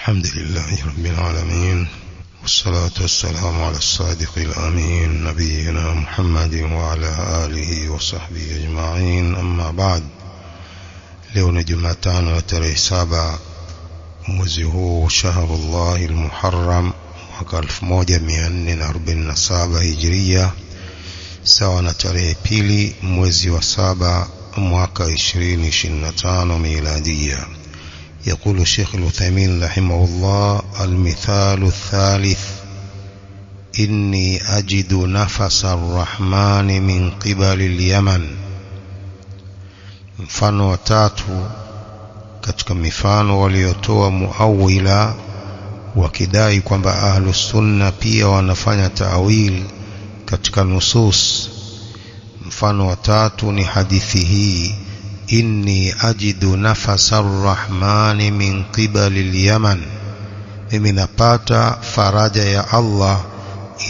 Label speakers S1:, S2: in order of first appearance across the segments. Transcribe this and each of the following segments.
S1: الحمد لله رب العالمين، والصلاة والسلام على الصادق الأمين نبينا محمد وعلى آله وصحبه أجمعين. أما بعد. leo ni Jumatano ya tarehe 7 mwezi huu shahrullah al-Muharram mwaka 1447 Hijria, sawa na tarehe 2 mwezi wa 7 mwaka 2025 Miladia. يقول الشيخ العثيمين رحمه الله: المثال الثالث: إني أجد نفس الرحمن من قبل اليمن. mfano wa tatu katika mifano waliotoa muawila wakidai kwamba ahlus sunna pia wanafanya ta'wil katika nusus. Mfano wa tatu ni hadithi hii: inni ajidu nafasa arrahmani min qibali al-yaman, mimi napata faraja ya Allah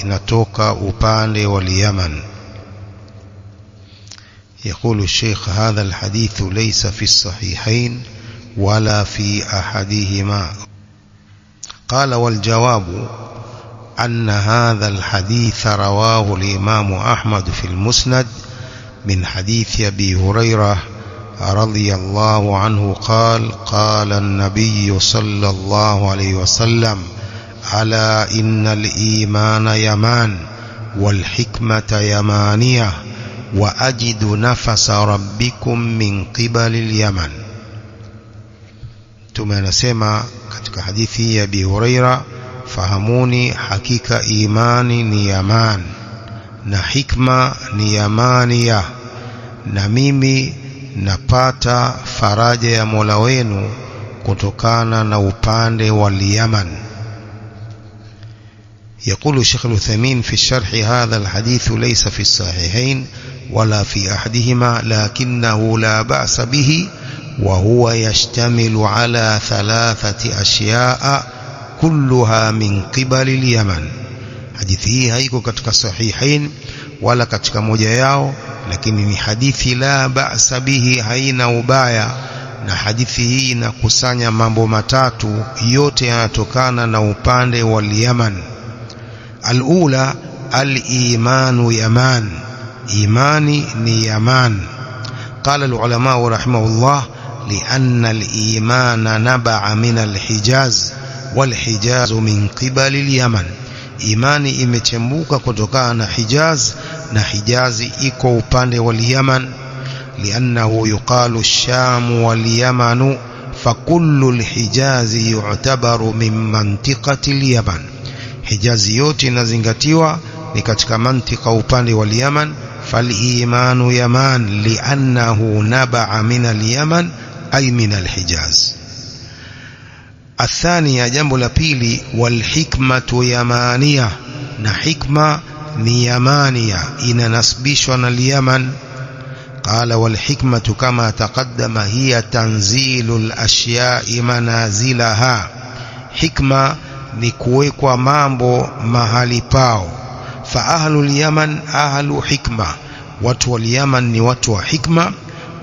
S1: inatoka upande wa Yaman. يقول الشيخ: هذا الحديث ليس في الصحيحين ولا في أحدهما. قال: والجواب أن هذا الحديث رواه الإمام أحمد في المسند من حديث أبي هريرة رضي الله عنه قال: قال النبي صلى الله عليه وسلم: ألا إن الإيمان يمان والحكمة يمانية وأجد نفس ربكم من قبل اليمن. tumenasema katika hadithi ya Abi Huraira, fahamuni hakika imani ni yaman na hikma ni yamania, na mimi napata faraja ya Mola wenu kutokana na upande wa Yaman. يقول الشيخ العثيمين في الشرح: هذا الحديث ليس في الصحيحين ولا في أحدهما، لكنه لا بأس به، وهو يشتمل على 3 أشياء كلها من قبل اليمن. hadithi hii haiko katika sahihain wala katika moja yao, lakini ni hadithi la ba'sa bihi, haina ubaya, na hadithi hii inakusanya mambo matatu, yote yanatokana na upande wa Yaman. Al-ula al-imanu yaman, imani ni yaman. قال العلماء رحمه الله: لأن الإيمان نبع من الحجاز والحجاز من قبل اليمن. imani imechembuka kutokana na Hijaz, na Hijazi iko upande wa Yaman. لأنه يقال الشام واليمن فكل الحجاز يعتبر من منطقة اليمن. Hijazi yote inazingatiwa ni katika mantika upande wa Yaman. فالإيمان يمان لأنه نبع من اليمن أي من الحجاز. الثانية jambo la pili: والحكمة يمانية, na hikma ni yamania, inanasbishwa na Yaman. قال: والحكمة كما تقدم هي تنزيل الأشياء منازلها. hikma ni kuwekwa mambo mahali pao. فأهل اليمن أهل حكمة, watu wa Yaman ni watu wa hikma.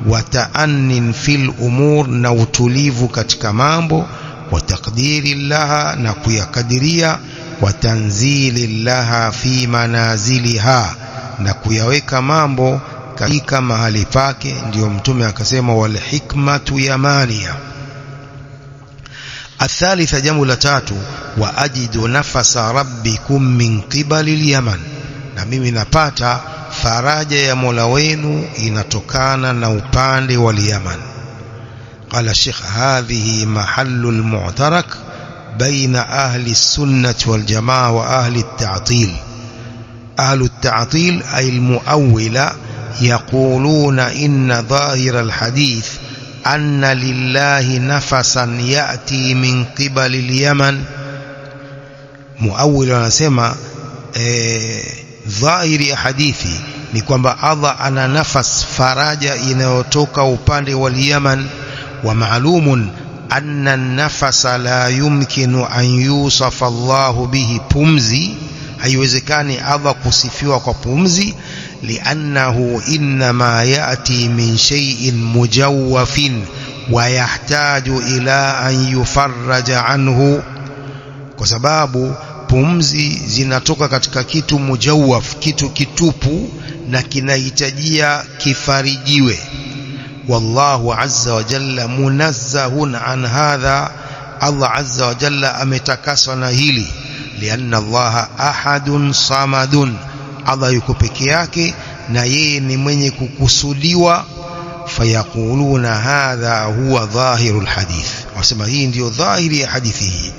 S1: وتأنٍ في الأمور, na utulivu katika mambo. وتقدير لها, na kuyakadiria. وتنزيل لها في منازلها, na kuyaweka mambo katika mahali pake. Ndio mtume akasema wal hikmatu yamania. الثالثة jambo la tatu: wa ajidu nafasa rabbikum min qibali al-yaman, na mimi napata faraja ya Mola wenu inatokana na upande wa Yaman. قال الشيخ: هذه محل المعترك بين أهل السنة والجماعة وأهل التعطيل. أهل التعطيل أي المؤولة يقولون إن ظاهر الحديث أن لله نفسا يأتي من قبل اليمن. مؤولة wanasema dhahiri ya hadithi ni kwamba Allah ana nafas, faraja inayotoka upande wa Yaman. Wa ma'lumun anna an-nafasa la yumkinu an yusafa Allah bihi, pumzi haiwezekani Allah kusifiwa kwa pumzi. li'annahu inma ya'ti min shay'in mujawwafin ويحتاج إلى أن يفرج عنه kwa sababu pumzi zinatoka katika kitu mujawaf, kitu kitupu, na kinahitajia kifarijiwe. Wallahu azza wa jalla munazzahun an hadha, Allah azza wa jalla ametakaswa na hili. Lianna Allah ahadun samadun, Allah yuko peke yake na yeye ni mwenye kukusudiwa. Fayakuluna hadha huwa dhahirul hadith, wasema hii ndio dhahiri ya hadithi hii.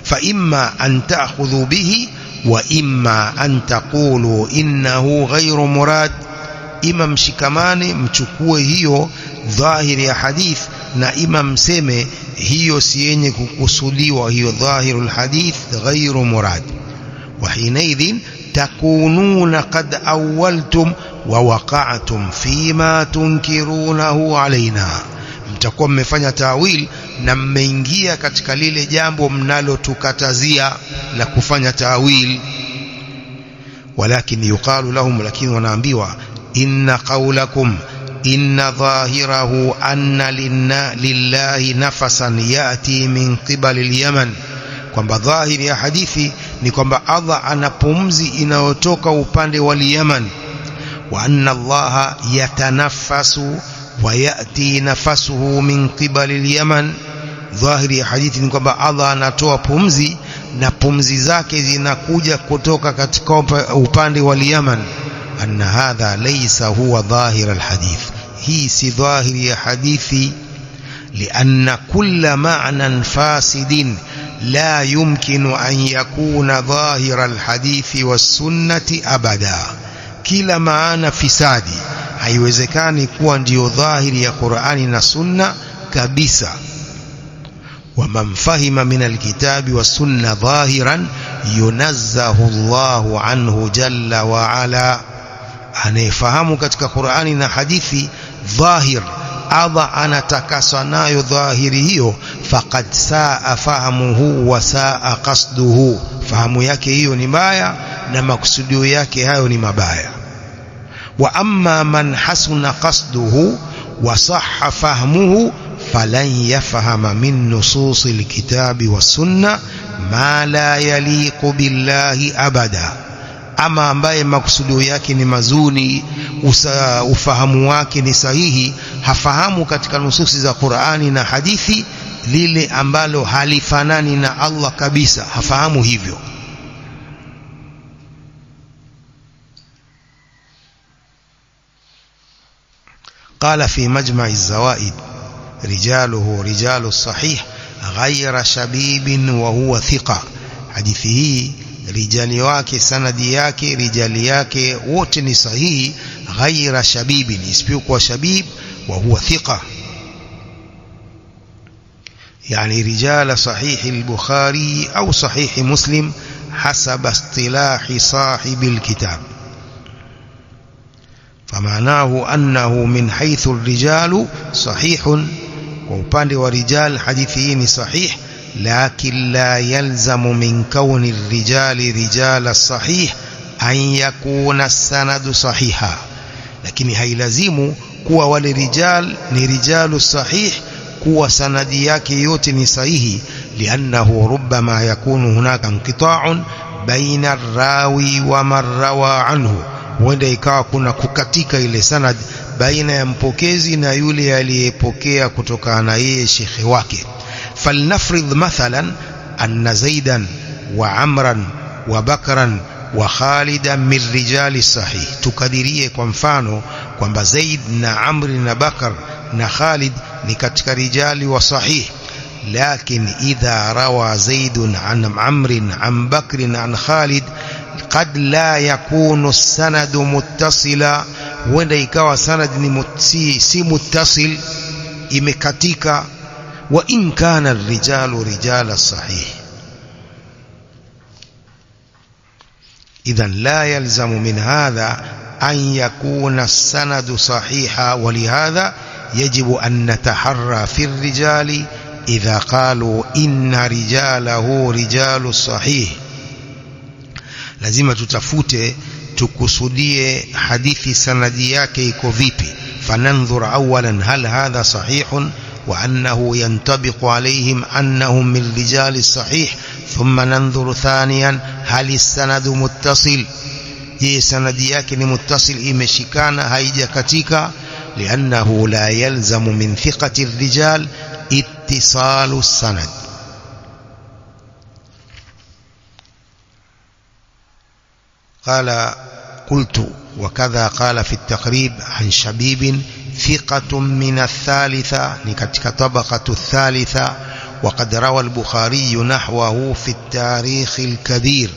S1: فإما أن تأخذوا به وإما أن تقولوا إنه غير مراد. إما mshikamane mchukue hiyo dhahiri ya hadith, na ima mseme hiyo si yenye kukusudiwa, hiyo dhahirul hadith ghairu murad. وحينئذ تكونون قد أولتم ووقعتم فيما تنكرونه علينا, mtakuwa mmefanya tawil na mmeingia katika lile jambo mnalotukatazia la kufanya tawil. Walakin yuqalu lahum, lakini wanaambiwa inna qawlakum inna dhahirahu anna lillahi nafasan yati min qibali al-Yaman, kwamba dhahiri ya hadithi ni kwamba Allah ana pumzi inayotoka upande wa Yaman. Wa anna Allah yatanaffasu ويأتي نفسه من قبل اليمن. ظاهر ya hadithi ni kwamba Allah anatoa pumzi na pumzi zake zinakuja kutoka katika upande wa Yaman. Anna hadha laysa huwa dhahir alhadith, hii si dhahiri ya hadithi. Lianna kulla ma'nan fasidin la yumkinu an yakuna dhahir alhadithi was-sunnati abada, kila maana fisadi haiwezekani kuwa ndio dhahiri ya Qur'ani na Sunna kabisa. Wa man fahima min alkitabi was sunna dhahiran yunazzahu Allahu anhu jalla wa ala, anayefahamu katika Qur'ani na hadithi dhahir, Allah anatakaswa nayo dhahiri hiyo. Faqad saa fahamuhu wa saa qasduhu, fahamu yake hiyo ni mbaya na makusudio yake hayo ni mabaya. وأما من حسن قصده وصح فهمه فلن يفهم من نصوص الكتاب والسنة ما لا يليق بالله أبدا. أما ambaye makusudio yake ni mazuri, ufahamu wake ni sahihi, hafahamu katika nususi za Qur'ani na hadithi lile ambalo halifanani na Allah kabisa, hafahamu hivyo. قال في مجمع الزوائد رجاله رجال الصحيح غير شبيب وهو ثقة. hadithi hii rijali wake, sanadi yake, rijali yake wote ni sahihi. غير شبيب, isipokuwa shabib, وهو ثقة, يعني رجال صحيح البخاري أو صحيح مسلم حسب اصطلاح صاحب الكتاب. فمعناه أنه من حيث الرجال صحيح, وupande wa rijal hadithi hii ni sahih, lakin la yalzamu min kauni الرجال رجال الصحيح an yakuna as-sanadu sahiha, lakini hailazimu kuwa wale rijal ni rijalu sahih kuwa sanadi yake yote ni sahihi. Liannahu rubbama yakunu hunaka inqita'un baina ar-rawi wa man rawa anhu, huenda ikawa kuna kukatika ile sanad baina ya mpokezi na yule aliyepokea kutokana na yeye shekhi wake. Falnafridh mathalan anna Zaidan wa Amran wa Bakran wa Khalidan min rijali sahih, tukadirie kwa mfano kwamba Zaid na Amr na Bakar na Khalid ni katika rijali wa sahih. Lakin idha rawa Zaid an Amr an Bakr an Khalid قد لا يكون السند متصلا, huenda ikawa sanad ni si muttasil, imekatika. Wa in kana ar-rijalu rijala sahih, idhan la yalzamu min hadha an yakuna as-sanadu sahiha. Wa lihadha yajibu an nataharra fi ar-rijali idha qalu inna rijalahu rijalu sahih, lazima tutafute tukusudie hadithi sanadi yake iko vipi. Fanandhur awalan hal hadha sahihun وأنه ينطبق عليهم أنهم من رجال الصحيح ثم ننظر ثانيا هل السند متصل سندي yake ni muttasil imeshikana haijakatika لأنه لا يلزم من ثقة الرجال اتصال السند. قال قلت وكذا قال في التقريب عن شبيب ثقة من الثالثة لكتك طبقة الثالثة وقد روى البخاري نحوه في التاريخ الكبير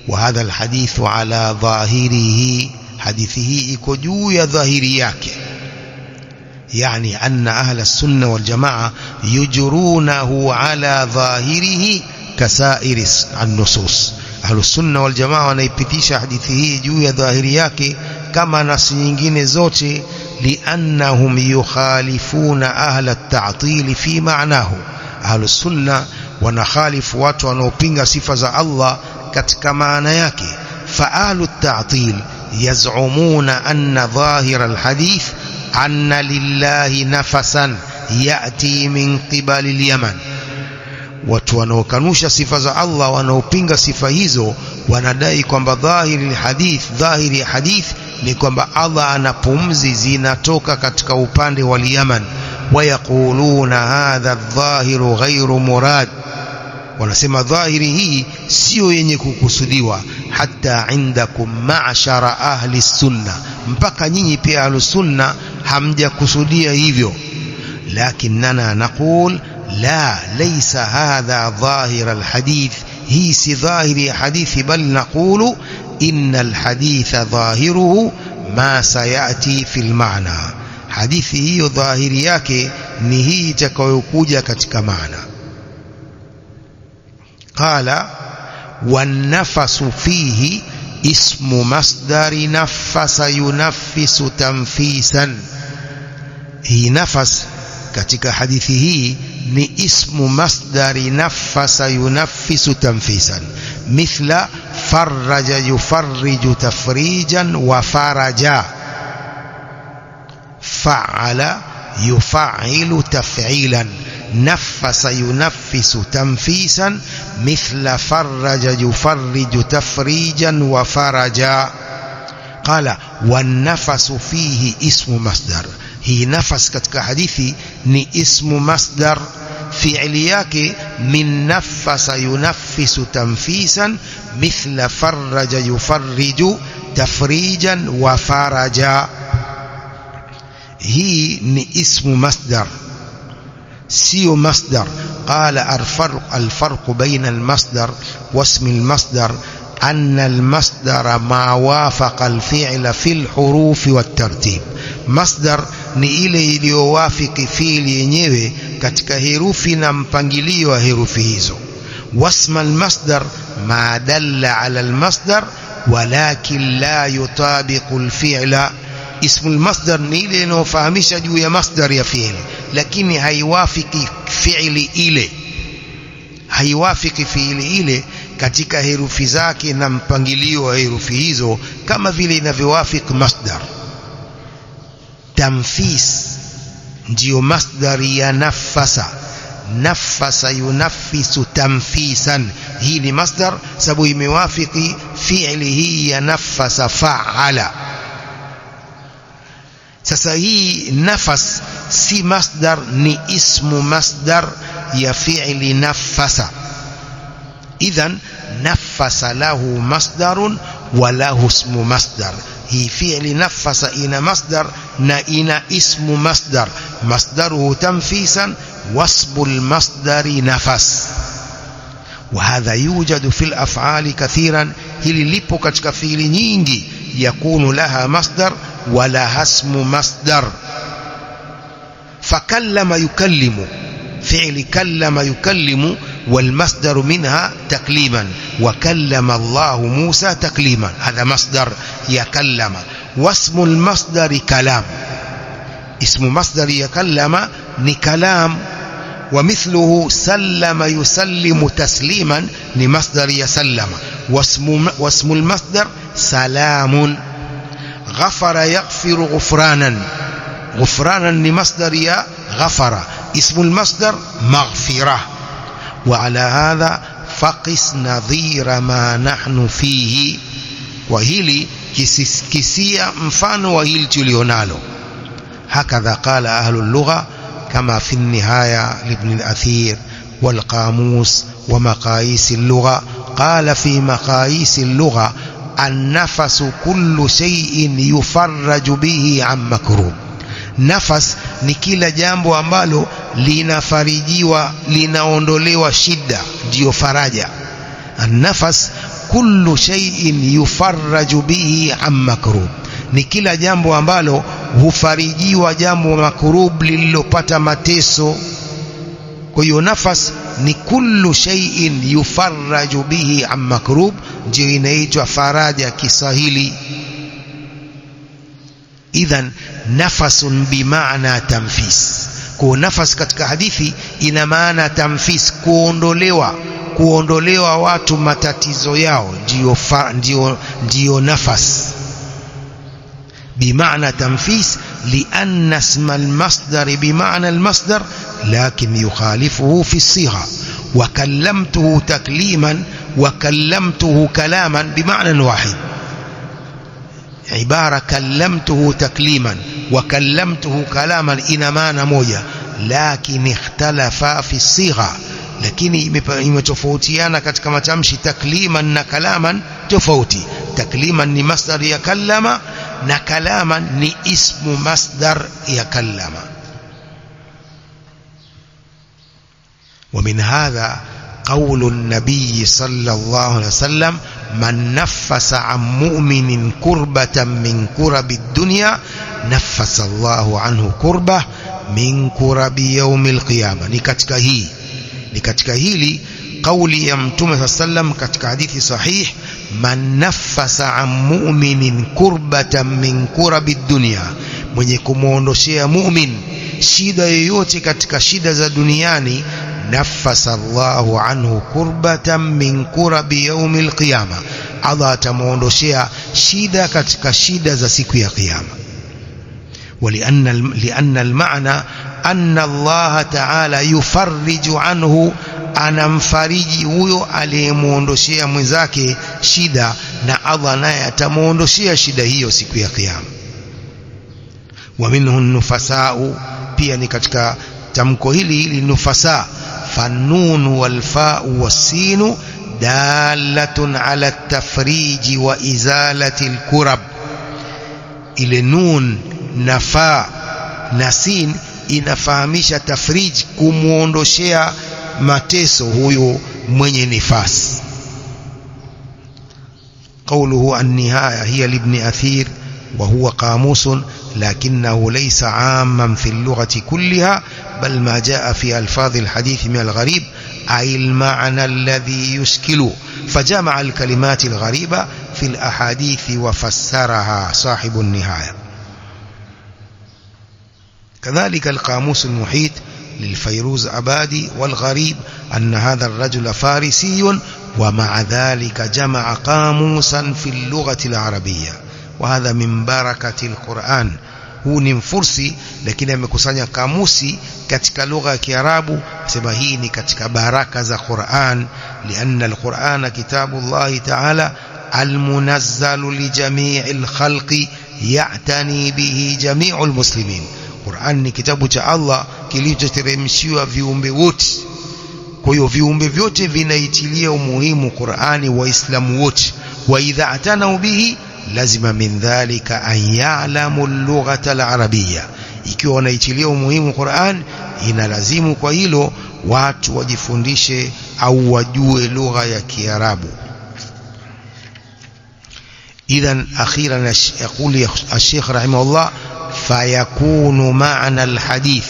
S1: وهذا الحديث على ظاهره حديثه إكجو ظاهرياك يعني أن أهل السنة والجماعة يجرونه على ظاهره كسائر النصوص. أهل السنة والجماعة wanaipitisha hadithi hii juu ya dhahiri yake kama nasi nyingine zote لأنهم يخالفون أهل التعطيل في معناه. أهل السنة wanakhalifu watu wanaopinga sifa za Allah katika maana yake. فأهل التعطيل يزعمون أن ظاهر الحديث أن لله نفسا يأتي من قبل اليمن. watu wanaokanusha sifa za Allah wanaopinga sifa hizo wanadai kwamba dhahiri hadith ni kwamba Allah ana pumzi zinatoka katika upande wa Yaman. Wayaquluna hadha adh-dhahiru ghayru murad, wanasema dhahiri hii sio yenye kukusudiwa. Hata indakum ma'shara ahli sunna, mpaka nyinyi pia ahli sunna hamjakusudia hivyo. Lakinna naqul لا ليس هذا ظاهر الحديث، هي ظاهر حديث، بل نقول إن الحديث ظاهره ما سيأتي في المعنى. حديثه ظاهر yake ni hii itakayokuja katika maana. قال والنفس فيه اسم مصدر نفس ينفس تنفيسا. هي نفس katika hadithi hii ni ismu masdari nafasa yunaffisu tanfisan, mithla farraja yufarriju tafrijan wa faraja, fa'ala yuf'ilu taf'ilan, nafasa yunaffisu tanfisan mithla farraja yufarriju tafrijan wa faraja. قال والنفس فيه اسم مصدر. hii nafas katika hadithi ni ismu masdar, fi'li yake min nafasa yunaffisu tanfisan mithla farraja yufarriju tafrijan wa faraja. hii ni ismu masdar sio masdar. قال الفرق بين المصدر واسم المصدر أن المصدر ما وافق الفعل في الحروف والترتيب. مصدر ni ile iliyowafiki fiili yenyewe katika herufi na mpangilio wa herufi hizo. wasma almasdar ma dalla ala almasdar walakin la yutabiqu alfi'la. ismu almasdar ni ile inayofahamisha juu ya masdar ya fi'li, lakini haiwafiki fi'li ile, haiwafiki fi'li ile katika herufi zake na mpangilio wa herufi hizo kama vile inavyowafiki masdar. Tanfis ndio masdari ya nafasa. Nafasa yunaffisu tanfisan, hii ni masdar sababu imewafiki fi'li hii ya nafasa fa'ala. sasa hii nafas si masdar, ni ismu masdar ya fi'li nafasa. idhan nafasa lahu masdarun wa lahu ismu masdar. hii fi'li nafasa ina masdar na ina ismu masdar. masdaruhu tanfisan wasbu almasdari nafas. وهذا يوجد في الأفعال كثيرا. hili lipo katika fi'li nyingi, yakunu laha masdar wala hasmu masdar. فكلم يكلم، فعل كلم يكلم والمصدر منها تكليما، وكلم الله موسى تكليما، هذا مصدر يكلم. واسم المصدر كلام، اسم مصدر يكلم نكلام. ومثله سلم يسلم تسليما لمصدر يسلم. واسم المصدر سلام. غفر يغفر غفرانا، غفرانا لمصدر غفر. اسم المصدر مغفرة. وعلى هذا فقس نظير ما نحن فيه. وهili kisia mfano wa hili tulionalo. هكذا قال أهل اللغة كما في النهاية لابن الأثير والقاموس ومقاييس اللغة. قال في مقاييس اللغة: النفس كل شيء يفرج به عن مكروب. Nafas ni kila jambo ambalo linafarijiwa, linaondolewa shida, ndio faraja. An-nafas kullu shay'in yufarraju bihi an makrub, ni kila jambo ambalo hufarijiwa jambo makrub lililopata mateso. Kwa hiyo nafas ni kullu shay'in yufarraju bihi an makrub, ndio inaitwa faraja Kiswahili. Idhan nafasun bimaana tanfis. Kwa nafas katika hadithi ina maana tanfis, kuondolewa watu matatizo yao, ndio nafas. بمعنى تنفيس لأن اسم المصدر بمعنى المصدر لكن يخالفه في الصيغة. وكلمته تكليما وكلمته كلاما بمعنى واحد. عبارة كلمته تكليما وكلمته كلاما إن معنى موجة، لكن اختلفا في الصيغة. lakini imetofautiana katika matamshi. Takliman na kalaman tofauti. Takliman ni masdar ya kallama na kalaman ni ismu masdar ya kallama. ومن هذا قول النبي صلى الله عليه وسلم: من نفس عن مؤمن كربة من كرب الدنيا نفس الله عنه كربة من كرب يوم القيامة. ni katika hili kauli ya Mtume sallam katika hadithi sahih: man naffasa an mu'minin kurbatan min kurabi dunya, mwenye kumuondoshea mu'min shida yoyote katika shida za duniani, naffasa Allahu anhu kurbatan min kurabi yawmil qiyama, Allah atamuondoshea shida katika shida za siku ya kiyama. لأن المعنى أن الله تعالى يفرج عنه، anamfariji huyo aliyemuondoshea mwenzake shida, na Allah naye atamuondoshea shida hiyo siku ya kiyama. Wa minhu nufasau, pia ni katika tamko hili nufasa. Fannunu walfau wassinu dalatun ala tafriji wa izalati alkurab. Ile nun na fa na sin inafahamisha tafrij, kumuondoshea mateso huyo mwenye nifas. قوله النهاية هي لابن أثير وهو قاموس، لكنه ليس عاما في اللغة كلها، بل ما جاء في ألفاظ الحديث من الغريب، أي المعنى الذي يشكل، فجمع الكلمات الغريبة في الأحاديث وفسرها صاحب النهاية. كذلك القاموس المحيط للفيروز أبادي والغريب أن هذا الرجل فارسي، ومع ذلك جمع قاموسا في اللغة العربية، وهذا من بركة القرآن. huu ni mfursi lakini amekusanya kamusi katika lugha ya Kiarabu. Sema hii ni katika baraka za Qur'an, lianna al-Qur'ana kitabullahi ta'ala al-munazzalu li jami'il khalqi ya'tani bihi jami'ul muslimin. Qur'an ni kitabu cha Allah kilichoteremshiwa viumbe wote. Kwa hiyo viumbe vyote vinaitilia umuhimu Qur'ani, waislamu wote. Wa idha atana bihi lazima min dhalika an ya'lamu al-lughata al-arabiyya. Ikiwa wanaitilia umuhimu Qur'an, inalazimu kwa hilo watu wajifundishe au wajue lugha ya Kiarabu. Idhan akhiran yaqulu al-Sheikh rahimahullah: fayakunu ma'na al-hadith,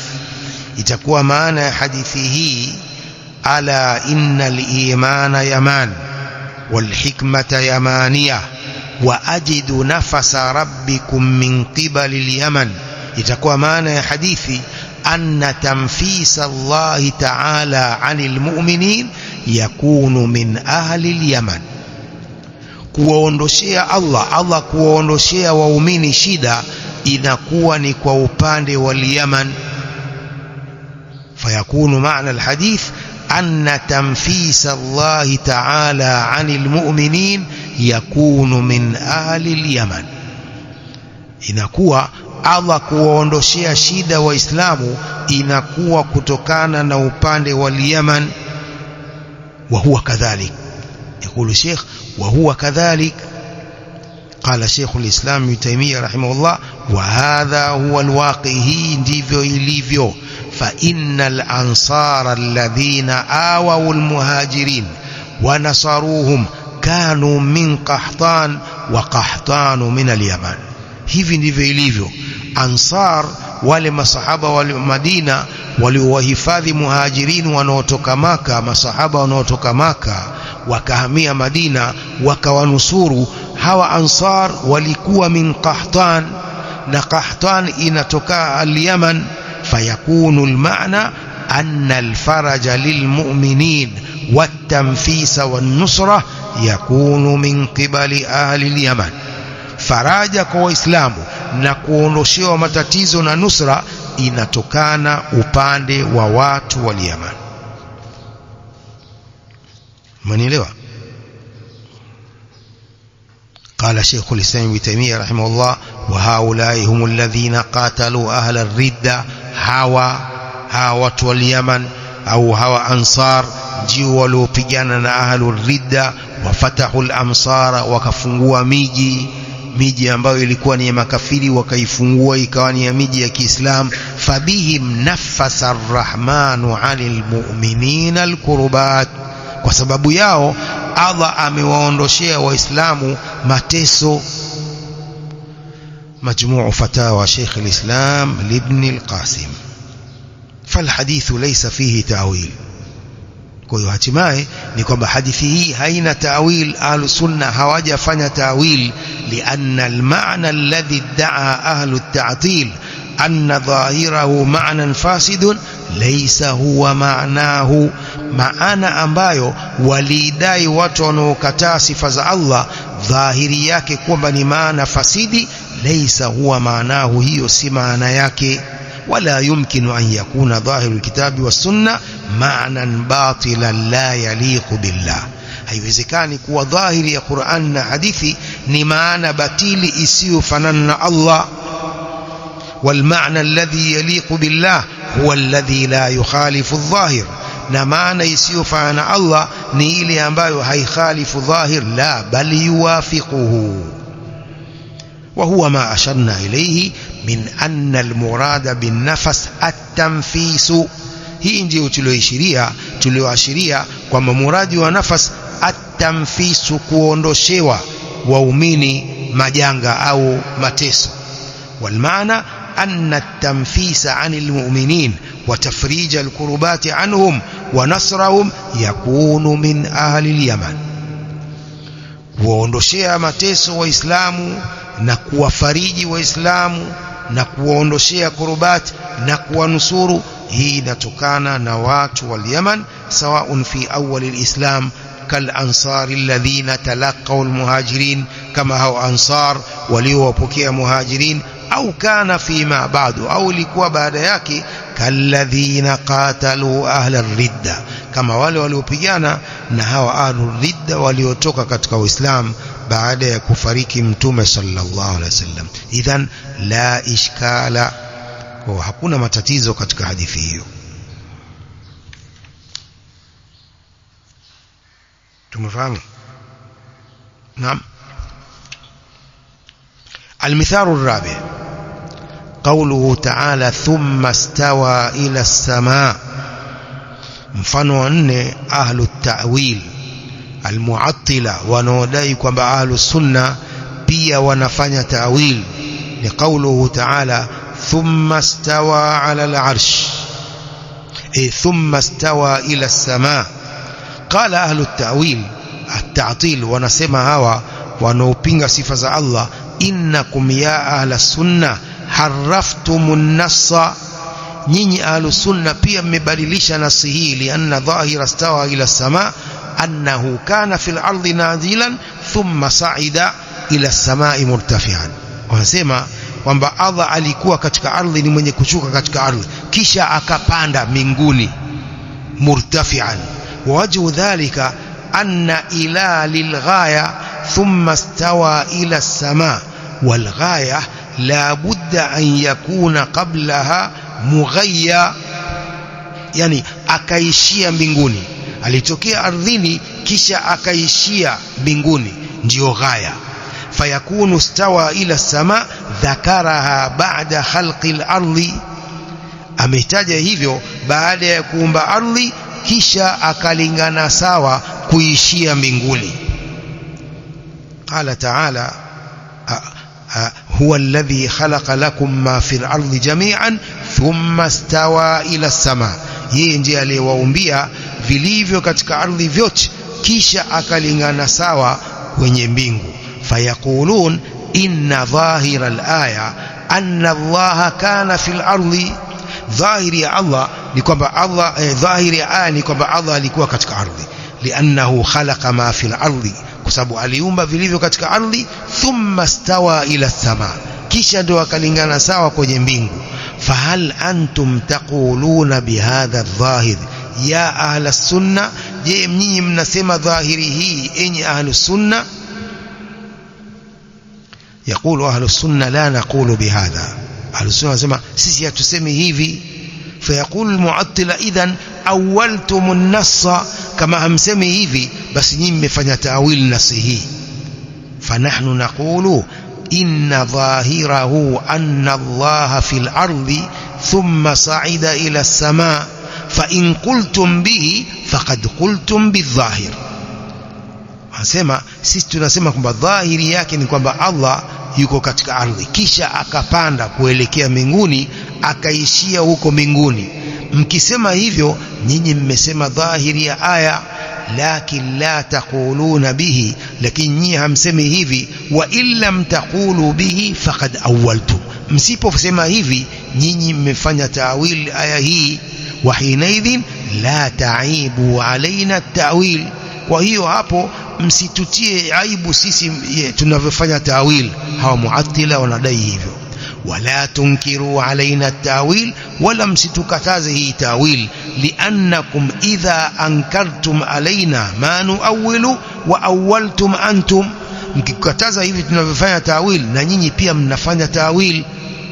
S1: itakuwa maana ya hadithi hii: ala innal imana yaman wal hikmata yamaniyah wa ajidu nafasa rabbikum min qibali al-yaman. Itakuwa maana ya hadithi anna tanfisa Allah ta'ala 'anil mu'minin yakunu min ahli al-yaman, kuwaondoshea Allah kuwaondoshea waumini shida inakuwa ni kwa upande wa Yaman. فيكون معنى الحديث أن تنفيس الله تعالى عن المؤمنين يكون من أهل اليمن. inakuwa Allah kuwaondoshia shida waislamu inakuwa kutokana na upande wa Yemen. وهو كذلك يقول الشيخ وهو كذلك قال شيخ الإسلام ابن تيمية رحمه الله وهذا هو الواقع ndivyo ilivyo. فإن الأنصار الذين آووا المهاجرين ونصروهم كانوا من قحطان وقحطان من اليمن. hivi ndivyo ilivyo. Ansar wale masahaba wale Madina waliowahifadhi muhajirin wanaotoka Maka, masahaba wanaotoka Maka wakahamia Madina wakawanusuru. Hawa Ansar walikuwa min Qahtan, na Qahtan inatoka al-Yaman. فيكون المعنى أن الفرج للمؤمنين والتنفيس والنصرة يكون من قبل أهل اليمن. faraja kwa waislamu na kuondoshewa matatizo na nusra inatokana upande wa watu wa Yemen. Manielewa? قال شيخ الإسلام ابن تيمية رحمه الله وهؤلاء هم الذين قاتلوا أهل الردة. hawa واليمن أو hawa ansar ndio waliopigana na ahlul ridda, wafatahu al-amsara, wakafungua miji ambayo ilikuwa ni ya makafiri wakaifungua ikawa ni ya miji ya Kiislamu. Fabihim nafasa ar-rahmanu 'anil mu'minina al-kurbat, kwa sababu yao Allah amewaondoshea waislamu mateso. مجموع فتاوى شيخ الإسلام لابن القاسم. فالحديث ليس فيه تأويل. kwa hiyo hatimaye ni kwamba hadithi hii haina ta'wil. Ahlus sunna hawajafanya ta'wil, lianna al-ma'na alladhi idda'a ahlu at-ta'til anna dhahirahu ma'nan fasidun laysa huwa ma'nahu. maana ambayo walidai watu wanaokataa sifa za Allah dhahiri yake kwamba ni maana fasidi, laysa huwa ma'nahu, hiyo si maana yake. ولا يمكن أن يكون ظاهر الكتاب والسنة معنى باطلا لا يليق بالله. haiwezekani kuwa dhahiri ya Qur'an na hadithi ni maana batili isiyofanana na Allah. والمعنى الذي يليق بالله هو الذي لا يخالف الظاهر, na maana isiyofanana na Allah ni ile ambayo haikhalifu dhahir, la bal yuwafiquhu. وهو ما أشرنا إليه من أن المراد بالنفس التنفيس. hii ndio tulioashiria kwamba muradi wa nafas at-tanfisu, kuondoshewa waumini majanga au mateso. والمعنى أن التنفيس عن المؤمنين وتفريج الكربات عنهم ونصرهم يكون من أهل اليمن. kuondoshea mateso waislamu na kuwafariji waislamu na kuondoshea kurubati na kuwanusuru, hii inatokana na watu wa Yemen, sawaun fi awwal al-islam kal ansar alladhina talaqaw al-muhajirin, kama hao ansar waliowapokea muhajirin, au kana fima ba'du, au ilikuwa baada yake kalladhina qatalu ahla ar-ridda, kama wale waliopigana na hawa ahlu ridda waliotoka katika Uislamu baada ya kufariki Mtume sallallahu alaihi wasallam. Idhan la ishkala, kwa hakuna matatizo katika hadithi hiyo. tumefahamu? Naam. المثال الرابع قوله تعالى ثم استوى إلى السماء. mfano wa nne ahlu at-ta'wil al-mu'attila wanaodai kwamba ahlu sunna pia wanafanya ta'wil ni qawluhu ta'ala thumma stawa 'ala al-'arsh, thumma stawa ila as-samaa. qala ahlu at-ta'wil at-ta'til, wanasema hawa wanaopinga sifa za Allah, innakum ya ahla sunna harraftumun nassa, nyinyi ahlu sunna pia mmebadilisha nasi hii, lianna dhahira stawa ila as-samaa annahu kana fil ardi nazilan thumma sa'ida ila as-samaa'i murtafi'an. Wanasema kwamba Allah alikuwa katika ardhi ni mwenye kushuka katika ardhi kisha akapanda mbinguni murtafi'an. Wajhu dhalika anna ila lilghaya thumma istawa ila as-sama, walghaya la budda an yakuna qablaha mughayya, yani akaishia mbinguni, alitokea ardhini kisha akaishia mbinguni, ndio ghaya. Fayakunu stawa ila sama dhakaraha ba'da khalqi al-ardi, ametaja hivyo baada ya kuumba ardhi kisha akalingana sawa kuishia mbinguni. Qala ta'ala huwa alladhi khalaqa lakum ma fil ardi jami'an thumma stawa ila as-sama, yeye ndiye aliyewaumbia vilivyo katika ardhi vyote kisha akalingana sawa kwenye mbingu. Fayaqulun inna dhahira al-aya anna Allah kana fil ardi, dhahiri ya Allah ni kwamba Allah dhahiri ya aya ni kwamba Allah alikuwa katika ardhi, li'annahu khalaqa ma fil ardi, kwa sababu aliumba vilivyo katika ardhi. Thumma stawa ila as-sama, kisha ndio akalingana sawa kwenye mbingu. Fahal antum taquluna bihadha adh-dhahir ya ahla sunna, je mnyinyi mnasema dhahiri hii enyi ahlu sunna? Yaqulu ahlu sunna la naqulu bihadha, ahlu sunna wanasema sisi hatusemi hivi. Fayaqulu al-mu'attila idhan awwaltum an-nassa, kama hamsemi hivi basi nyinyi mmefanya ta'wil nasihi. Fanahnu naqulu inna dhahirahu anna Allah fil ardi thumma sa'ida ila as-sama, fa in qultum bihi faqad qultum bidh-dhahir. Anasema sisi tunasema kwamba dhahiri yake ni kwamba Allah yuko katika ardhi kisha akapanda kuelekea mbinguni akaishia huko mbinguni. Mkisema hivyo nyinyi mmesema dhahiri ya aya, lakin la taquluna bihi, lakini nyinyi hamsemi hivi. Wa illam taqulu bihi faqad awwaltum, msiposema hivi nyinyi mmefanya ta'wil aya hii. Wa hinaidhin la ta'ibu alaina at-ta'wil, kwa hiyo hapo msitutie aibu sisi tunavyofanya ta'wil. Hawa mu'attila wanadai hivyo. Wala tunkiru alaina at-ta'wil, wala msitukataze hii ta'wil. Liannakum idha ankartum alaina ma nu'awwilu wa awwaltum antum, mkikataza hivi tunavyofanya ta'wil na nyinyi pia mnafanya ta'wil.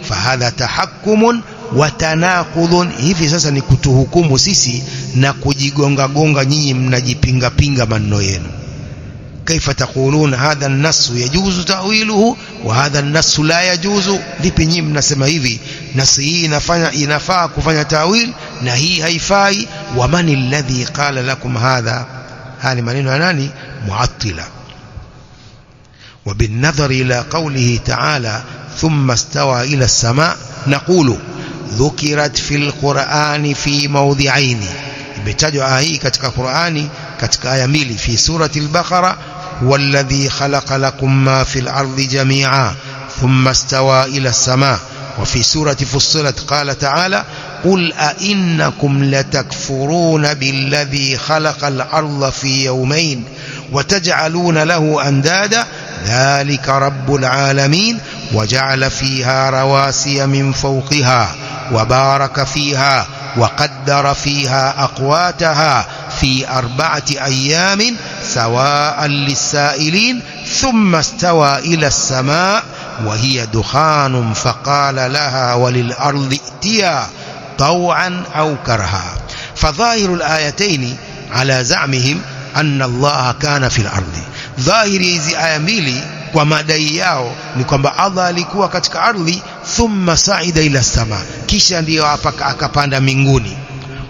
S1: Fahadha tahakkumun wa tanaqudun, hivi sasa ni kutuhukumu sisi na kujigonga gonga, nyinyi mnajipinga pinga maneno yenu. Kaifa taqulun hadha an-nass yajuzu ta'wiluhu wa hadha an-nass la yajuzu, vipi nyinyi mnasema hivi nasi hii inafaa kufanya ta'wil na hii haifai? Wa man alladhi qala lakum hadha, hali maneno ya nani? Mu'attila. Wa bin nadhar ila qawlihi ta'ala thumma istawa ila as-sama' naqulu dhukirat fil qur'ani fi mawdhi'aini, imetajwa aya hii katika Qur'ani katika aya mbili. Fi surati al-Baqara walladhi khalaqa lakum ma fil ardi jami'a thumma istawa ila as-sama', wa fi surati Fussilat qala ta'ala qul a innakum latakfuruna billadhi khalaqa al-arda fi yawmayn wa taj'aluna lahu andada dhalika rabbul alamin وجعل فيها رواسي من فوقها وبارك فيها وقدر فيها أقواتها في 4 أيام سواء للسائلين ثم استوى إلى السماء وهي دخان فقال لها وللأرض ائتيا طوعا أو كرها. فظاهر الآيتين على زعمهم أن الله كان في الأرض، ظاهر hizi aya mbili kwa madai yao ni kwamba Allah alikuwa katika ardhi, thumma sa'ida ila sama, kisha ndio akapanda mbinguni.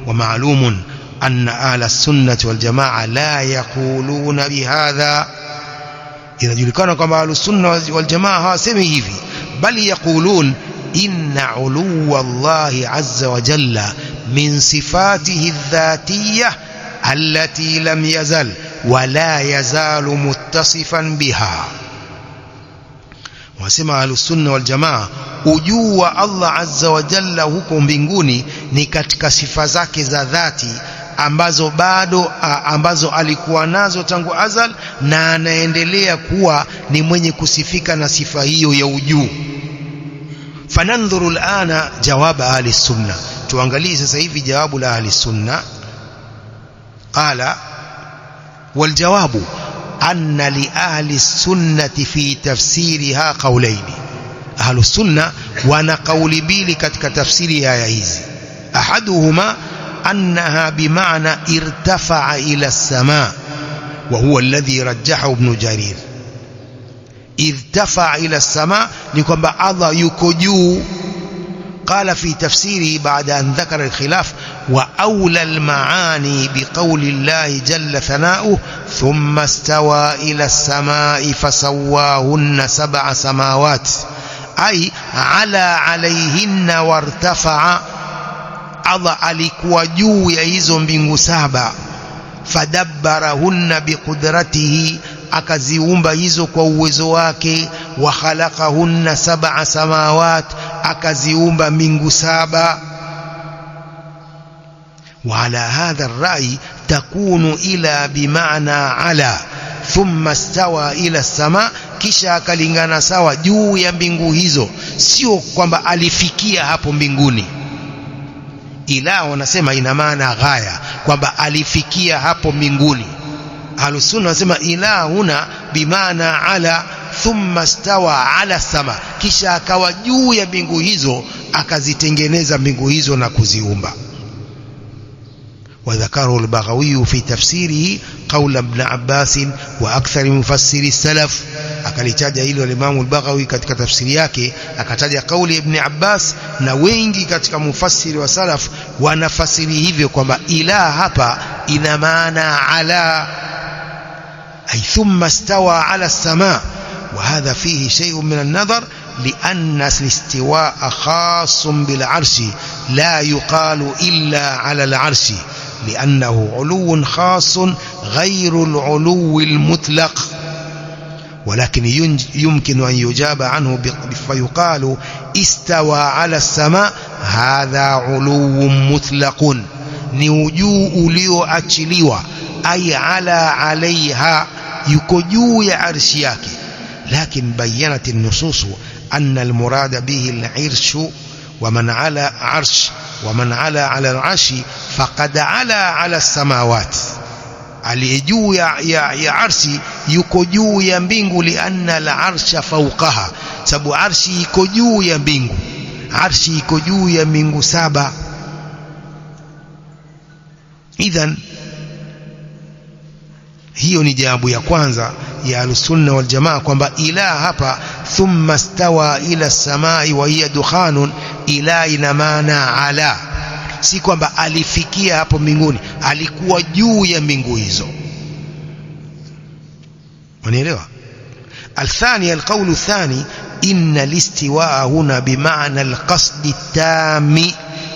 S1: Wa ma'lumun anna ahla sunnati wal jamaa la yaquluna bihadha, inajulikana kwamba ahlu sunna wal jamaa hawasemi hivi, bali yaqulun inna uluwa Allahi azza wa jalla min sifatihi adh-dhatiyyah allati lam yazal wa la yazalu muttasifan biha. Wasema ahlusunna wal jamaa ujuu wa Allah azza wa jalla huko mbinguni ni katika sifa zake za dhati ambazo alikuwa nazo tangu azal, na anaendelea kuwa ni mwenye kusifika na sifa hiyo ya ujuu. Fanandhuru alana jawaba ahli sunna, tuangalie sasa hivi jawabu la ahli sunna. Qala wal jawabu anna li ahli sunnati fi tafsiriha qawlaini. Ahli sunna wana kauli mbili katika tafsiri ya aya hizi. Ahaduhuma annaha bimaana irtafa'a ila as-samaa wa huwa alladhi rajjahu ibn Jarir. irtafa'a ila as-samaa ni kwamba Allah yuko juu. قال في تفسيره بعد أن ذكر الخلاف وأولى المعاني بقول الله جل ثناؤه ثم استوى إلى السماء فسواهن 7 سماوات أي عليهن وارتفع. Allah alikuwa juu ya hizo mbingu 7. Fadabbarahunna biqudratihi, akaziumba hizo kwa uwezo wake. Wa khalaqahunna 7 samawat, akaziumba mbingu 7. Wa ala hadha ar-ra'y takunu ila bimaana ala thumma stawa ila as-sama, kisha akalingana sawa juu ya mbingu hizo, sio kwamba alifikia hapo mbinguni. Ila wanasema ina maana ghaya, kwamba alifikia hapo mbinguni. Ahlus sunna wanasema ila huna bimaana ala thumma stawa ala sama, kisha akawa juu ya mbingu hizo, akazitengeneza mbingu hizo na kuziumba. وذكره البغوي في تفسيره قول ابن عباس وأكثر مفسر السلف. akalitaja hilo al-Imam al-Baghawi katika tafsiri yake, akataja kauli ibn Abbas na wengi katika mufassiri wa salaf wanafasiri hivyo kwamba ila hapa ina maana ala, ay thumma stawa ala as-samaa. wa hadha fihi shay'un min an-nadhar لأن الاستواء خاص بالعرش لا يقال إلا على العرش لأنه علو خاص غير العلو المطلق. ولكن يمكن أن يجاب عنه فيقال استوى على السماء هذا علو مطلق نوجو ليو أتشليوا أي عليها يكجو يعرشياك. لكن بيّنت النصوص أن المراد به العرش ومن على عرش ومن على العرش فقد على السماوات. aliyejuu ya arshi yuko juu ya mbingu, lianna al-arsha fawqaha, sababu arshi iko juu ya mbingu. Arshi iko juu ya mbingu 7. Idhan hiyo ni jawabu ya kwanza ya al-sunna wal jamaa kwamba ila hapa thumma stawa ila as-samai wa hiya dukhanun, ila ina maana ala, si kwamba alifikia hapo mbinguni, alikuwa juu ya mbingu hizo. Unaelewa? الثاني القول الثاني إن الاستواء هنا بمعنى القصد التام.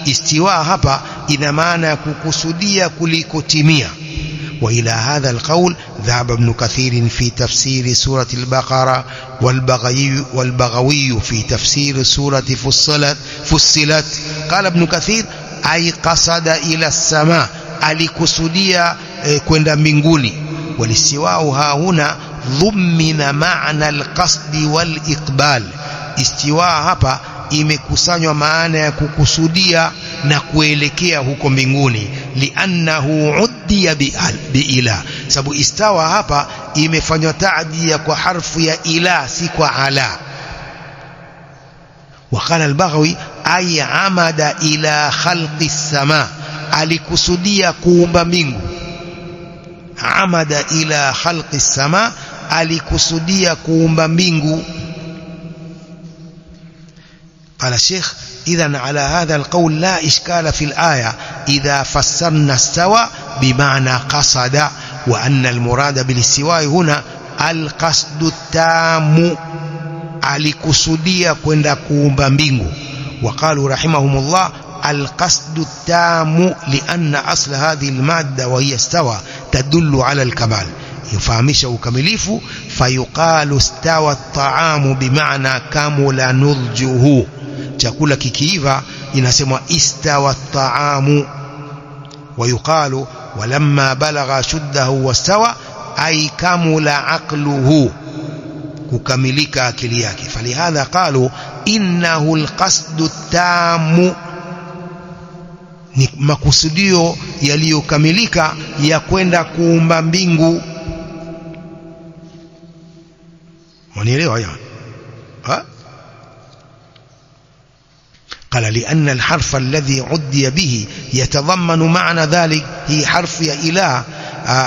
S1: استواء hapa ina maana kukusudia kulikotimia. وإلى هذا القول ذهب ابن كثير في تفسير سورة البقرة والبغوي في تفسير سورة فصلت. قال ابن كثير أي قصد إلى السماء، alikusudia kwenda mbinguni. والاستواء ها هنا ضمن معنى القصد والإقبال. استواء hapa imekusanywa maana ya kukusudia na kuelekea huko mbinguni, liannahu uddiya biila, sababu istawa hapa imefanywa taadia kwa harfu ya ila, si kwa ala. وقال البغوي أي عمد إلى خلق السماء، alikusudia kuumba mbingu. Amada ila khalqi as-samaa, alikusudia kuumba mbingu. قال الشيخ إذن على هذا القول لا إشكال في الآية إذا فسرنا استوى بمعنى قصد، وأن المراد بالاستواء هنا القصد التام، alikusudia kwenda kuumba mbingu. وقالوا رحمهم الله القصد التام لأن أصل هذه المادة وهي استوى تدل على الكمال، يفهمشه كمليف. فيقال استوى الطعام بمعنى كمل نضجه، chakula kikiiva inasemwa istawa at-ta'amu. ويقال ولما بلغ شده واستوى أي كمل عقله، kukamilika akili yake. فلهذا قالوا إنه القصد التام. ni makusudio yaliyokamilika ya kwenda kuumba mbingu. Mwanielewa haya? قال لأن الحرف الذي عدي به يتضمن معنى ذلك. هي حرف يا إله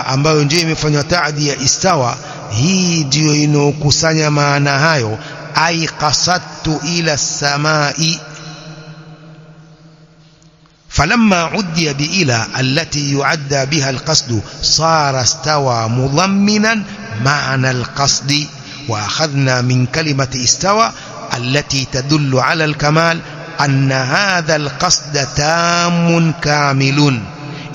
S1: ambayo ndio imefanywa taadi ya istawa, hii ndio inokusanya maana hayo. Ay qasadtu ila samai, فلما عدي بإلى التي يعدى بها القصد صار استوى مضمنا معنى القصد. وأخذنا من كلمة استوى التي تدل على الكمال أن هذا القصد تام كامل.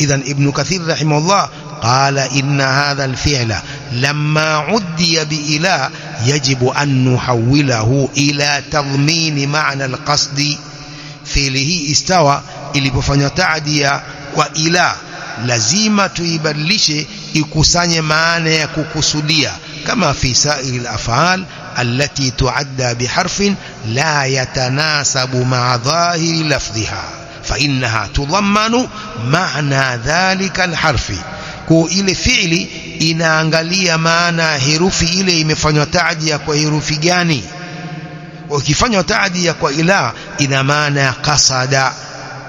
S1: إذن ابن كثير رحمه الله قال إن هذا الفعل لما عدي بإلى يجب أن نحوله إلى تضمين معنى القصد. فعله استوى ilipofanywa taadia kwa ila, lazima tuibadilishe ikusanye maana ya kukusudia, kama fi sa'il al-af'al allati tu'adda biharfin la yatanasabu ma'a dhahiri lafdhiha fa innaha tudhammanu ma'na dhalika al-harfi. Kwa ile fi'li inaangalia maana herufi ile imefanywa taadia kwa herufi gani. Ukifanywa taadia kwa ila ina maana ya qasada,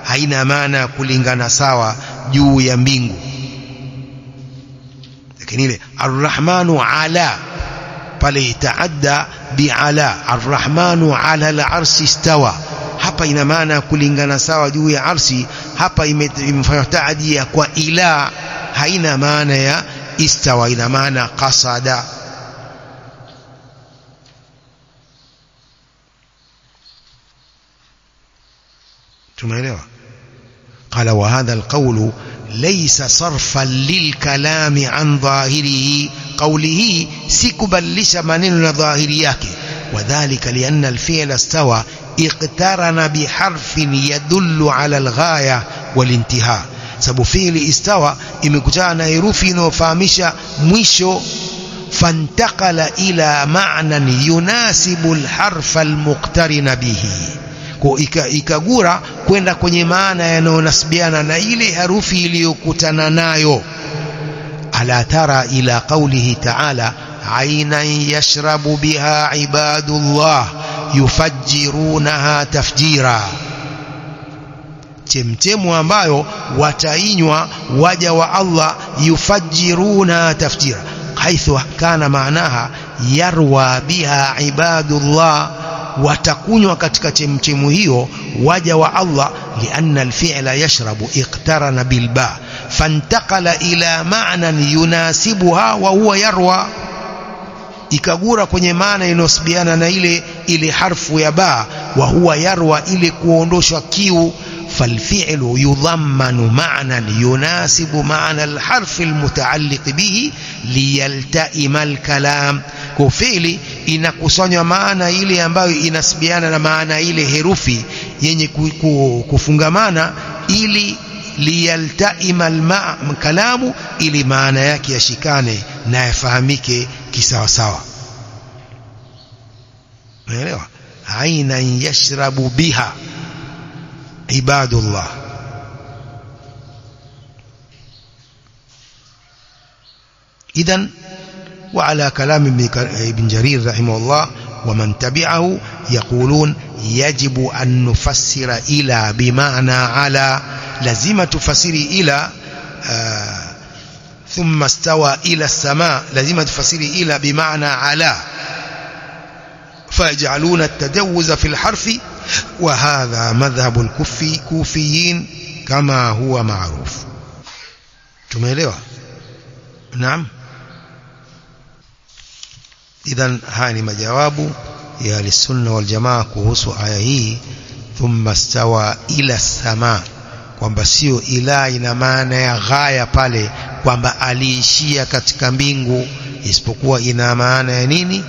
S1: haina maana kulingana sawa juu ya mbingu. Lakini ile arrahmanu ala pale itaadda biala, arrahmanu ala al-arshi istawa, hapa ina maana kulingana sawa juu ya arshi. Hapa imefanywa taadia kwa ila, haina maana ya istawa, ina maana qasada. tumeelewa? قال وهذا القول ليس صرفا للكلام عن ظاهره. قوله سيكبلش منين ظاهريك، وذلك لأن الفعل استوى اقترن بحرف يدل على الغاية والانتهاء. sababu fi'li istawa imekutana na herufi inayofahamisha mwisho. فانتقل إلى معنى يناسب الحرف المقترن به. Kwa ikagura kwenda kwenye maana yanayonasibiana na ile herufi iliyokutana nayo. Ala tara ila qawlihi ta'ala aynan yashrabu biha ibadullah yufajjirunaha tafjira, chemchemu ambayo watainywa waja wa Allah, yufajjiruna tafjira, haithu kana maanaha yarwa biha ibadullah, watakunywa katika chemchemu hiyo waja wa Allah. Lianna alfi'la yashrabu iqtarana bilba fantaqala ila ma'nan yunasibuha wa huwa yarwa, ikagura kwenye maana inosibiana na ile harfu ya ba, wa huwa yarwa, ile kuondoshwa kiu. فالفعل يضمن معنى يناسب معنى الحرف المتعلق به ليلتئم الكلام. كفعل inakusanywa maana ile ambayo inasibiana na maana ile herufi yenye kufungamana, ili liyaltaima al-kalamu, ili maana yake yashikane na yafahamike kisawa sawa. unaelewa? Aina yashrabu biha ibadullah. إذن وعلى كلام ابن جرير رحمه الله ومن تبعه يقولون يجب أن نفسر إلى بمعنى على، لازم تفسري إلى ثم استوى إلى السماء، لازم تفسري إلى بمعنى على، فيجعلون التجوز في الحرف، وهذا مذهب الكوفيين كما هو معروف. tumeelewa؟ نعم. إذن هاني majawabu ya Ahlusunna wal Jamaa kuhusu aya hii thumma stawa ila sama, kwamba sio ila ina maana ya ghaya pale kwamba aliishia katika mbingu, isipokuwa ina maana ya nini?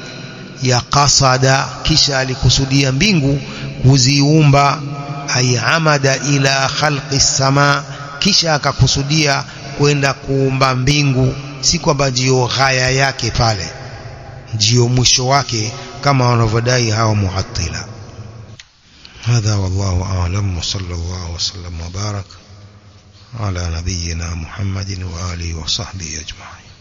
S1: Ya qasada, kisha alikusudia mbingu kuziumba. Ay amada ila khalqi sama, kisha akakusudia kwenda kuumba mbingu, si kwamba ndio ghaya yake pale, ndio mwisho wake kama wanavyodai hao mu'attila. Hadha wallahu a'lam wa sallallahu wa sallam wa barak على نبينا محمد وآله وصحبه أجمعين.